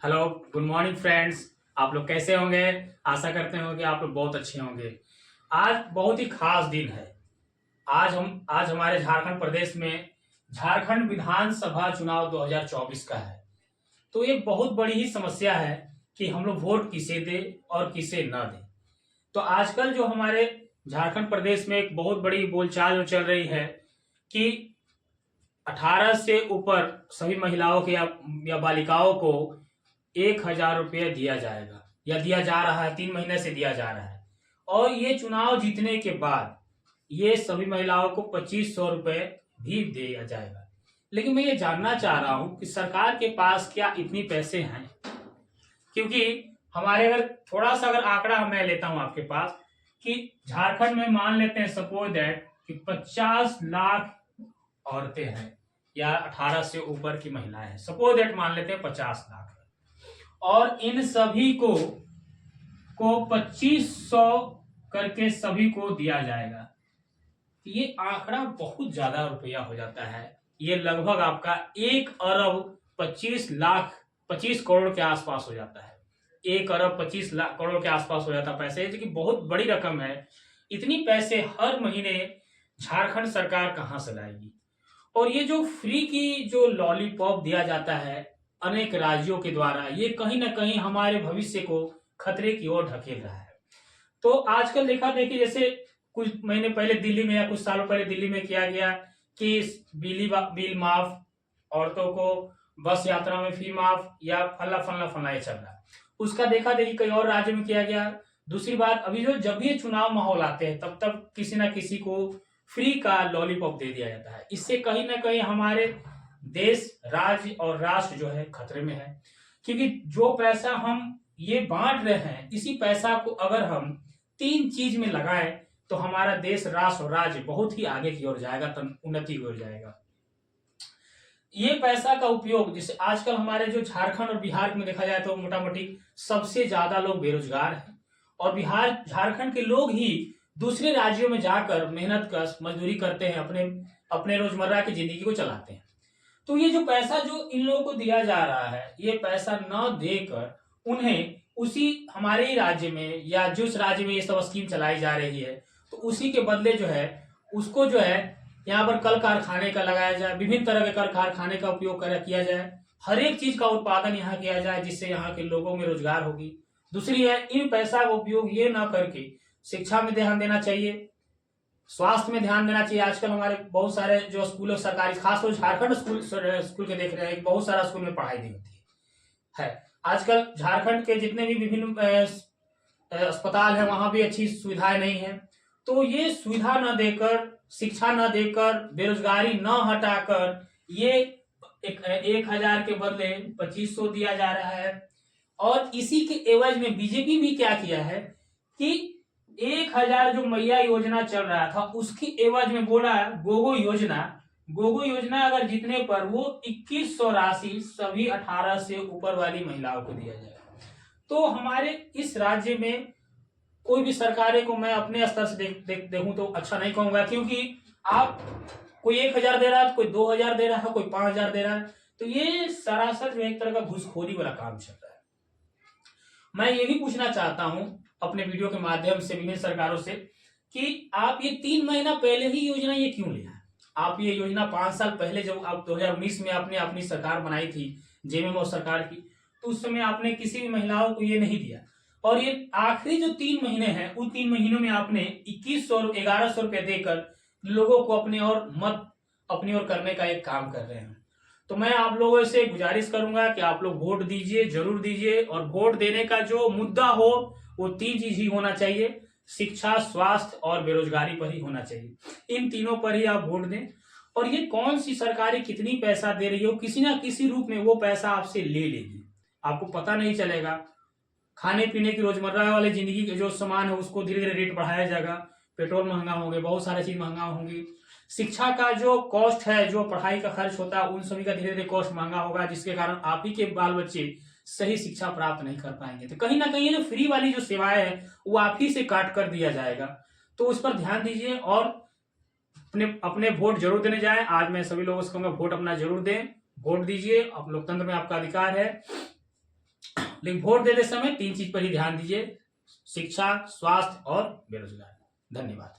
Hello, good morning friends. आप लोग कैसे होंगे? आशा करते हो कि आप लोग बहुत अच्छे होंगे। आज बहुत ही खास दिन है। आज हमारे झारखंड प्रदेश में झारखंड विधानसभा चुनाव 2024 का है। तो ये बहुत बड़ी ही समस्या है कि हम लोग वोट किसे दें और किसे न दें। तो आजकल जो हमारे झारखंड प्रदेश में एक बहुत बड़ी बोलचाल जो चल रही है कि 18 से ऊपर सभी महिलाओं के या बालिकाओं को 1,000 रुपये दिया जाएगा या दिया जा रहा है। 3 महीने से दिया जा रहा है और ये चुनाव जीतने के बाद ये सभी महिलाओं को 2500 रुपये भी दिया जाएगा। लेकिन मैं ये जानना चाह रहा हूं कि सरकार के पास क्या इतनी पैसे हैं? क्योंकि हमारे अगर थोड़ा सा अगर आंकड़ा मैं लेता हूं आपके पास कि झारखंड में मान लेते हैं सपोज दैट कि 50 लाख औरतें हैं या 18 से ऊपर की महिलाएं हैं। सपोज दैट मान लेते हैं 50 लाख और इन सभी को 2500 करके सभी को दिया जाएगा। ये आंकड़ा बहुत ज्यादा रुपया हो जाता है। ये लगभग आपका 1,25,25,00,000 के आसपास हो जाता है। 1,25,00,000 के आसपास हो जाता है पैसे, जो कि बहुत बड़ी रकम है। इतनी पैसे हर महीने झारखंड सरकार कहां से लाएगी? और ये जो फ्री की जो लॉलीपॉप दिया जाता है अनेक राज्यों के द्वारा, ये कहीं ना कहीं हमारे भविष्य को खतरे की ओर ढकेल रहा है। तो आजकल देखा देखिए, जैसे कुछ महीने पहले दिल्ली में या कुछ सालों पहले दिल्ली में किया गया कि बिल माफ, औरतों को बस यात्रा में फी माफ या फला फला फला ये चल रहा है। उसका देखा देखी कई और राज्यों में किया गया। दूसरी बात, अभी जो जब भी चुनाव माहौल आते हैं तब तब किसी ना किसी को फ्री का लॉलीपॉप दे दिया जाता है। इससे कहीं ना कहीं हमारे देश, राज्य और राष्ट्र जो है खतरे में है। क्योंकि जो पैसा हम ये बांट रहे हैं, इसी पैसा को अगर हम 3 चीज में लगाएं तो हमारा देश, राष्ट्र और राज्य बहुत ही आगे की ओर जाएगा, उन्नति की ओर जाएगा। ये पैसा का उपयोग, जैसे आजकल हमारे जो झारखंड और बिहार में देखा जाए तो मोटा मोटी सबसे ज्यादा लोग बेरोजगार हैं और बिहार झारखंड के लोग ही दूसरे राज्यों में जाकर मेहनत कर मजदूरी करते हैं, अपने अपने रोजमर्रा की जिंदगी को चलाते हैं। तो ये जो पैसा जो इन लोगों को दिया जा रहा है, ये पैसा न देकर उन्हें उसी हमारे ही राज्य में या जिस राज्य में ये सब स्कीम चलाई जा रही है, तो उसी के बदले जो है उसको जो है यहाँ पर कल कारखाने का लगाया जाए, विभिन्न तरह के कल कारखाने का उपयोग किया जाए, हर एक चीज का उत्पादन यहाँ किया जाए जिससे यहाँ के लोगों में रोजगार होगी। दूसरी है, इन पैसा का उपयोग ये ना करके शिक्षा में ध्यान देना चाहिए, स्वास्थ्य में ध्यान देना चाहिए। आजकल हमारे बहुत सारे जो स्कूल सरकारी, खासतौर झारखंड स्कूल के देख रहे हैं, बहुत सारा स्कूल में पढ़ाई नहीं होती है। आजकल झारखंड के जितने भी विभिन्न अस्पताल है वहां भी अच्छी सुविधाएं नहीं है। तो ये सुविधा न देकर, शिक्षा न देकर, बेरोजगारी न हटाकर ये 1,000 के बदले 2500 दिया जा रहा है। और इसी के एवज में बीजेपी भी क्या किया है कि 1,000 जो मैया योजना चल रहा था उसकी एवज में बोला गोगो योजना अगर जीतने पर वो 2,100 राशि सभी 18 से ऊपर वाली महिलाओं को दिया जाएगा। तो हमारे इस राज्य में कोई भी सरकारें को मैं अपने स्तर से देखूं तो अच्छा नहीं कहूंगा, क्योंकि आप कोई 1,000 दे रहा है, कोई 2,000 दे रहा है, कोई 5,000 दे रहा है। तो ये सरासर जो एक तरह का घुसखोरी वाला काम चल रहा है। मैं ये भी पूछना चाहता हूं अपने वीडियो के माध्यम से विभिन्न सरकारों से कि आप ये 3 महीना पहले ही योजना ये क्यों लिया? आप ये योजना 5 साल पहले जब आप 2019 में आपने अपनी सरकार बनाई थी, जेएमएम सरकार की, तो उस समय आपने किसी भी महिलाओं को ये नहीं दिया। और ये आखिरी जो 3 महीने हैं उन 3 महीनों में आपने 2,100 रुपए देकर लोगों को अपनी ओर करने का एक काम कर रहे हैं। तो मैं आप लोगों से गुजारिश करूंगा कि आप लोग वोट दीजिए, जरूर दीजिए। और वोट देने का जो मुद्दा हो वो 3 चीज ही होना चाहिए, शिक्षा, स्वास्थ्य और बेरोजगारी पर ही होना चाहिए। इन तीनों पर ही आप वोट दें। और ये कौन सी सरकारें कितनी पैसा दे रही हो, किसी ना किसी रूप में वो पैसा आपसे ले लेगी, आपको पता नहीं चलेगा। खाने पीने की रोजमर्रा वाले जिंदगी के जो सामान है उसको धीरे धीरे रेट बढ़ाया जाएगा, पेट्रोल महंगा होंगे, बहुत सारी चीज महंगा होंगी। शिक्षा का जो कॉस्ट है, जो पढ़ाई का खर्च होता है, उन सभी का धीरे धीरे कॉस्ट महंगा होगा, जिसके कारण आप ही के बाल बच्चे सही शिक्षा प्राप्त नहीं कर पाएंगे। तो कहीं ना कहीं जो फ्री वाली जो सेवाएं है वो आप ही से काट कर दिया जाएगा। तो उस पर ध्यान दीजिए और अपने वोट जरूर देने जाएं। आज मैं सभी लोगों से कहूंगा वोट अपना जरूर दें, वोट दीजिए। अब लोकतंत्र में आपका अधिकार है। लेकिन वोट देते समय 3 चीज पर ही ध्यान दीजिए: शिक्षा, स्वास्थ्य और बेरोजगारी। धन्यवाद।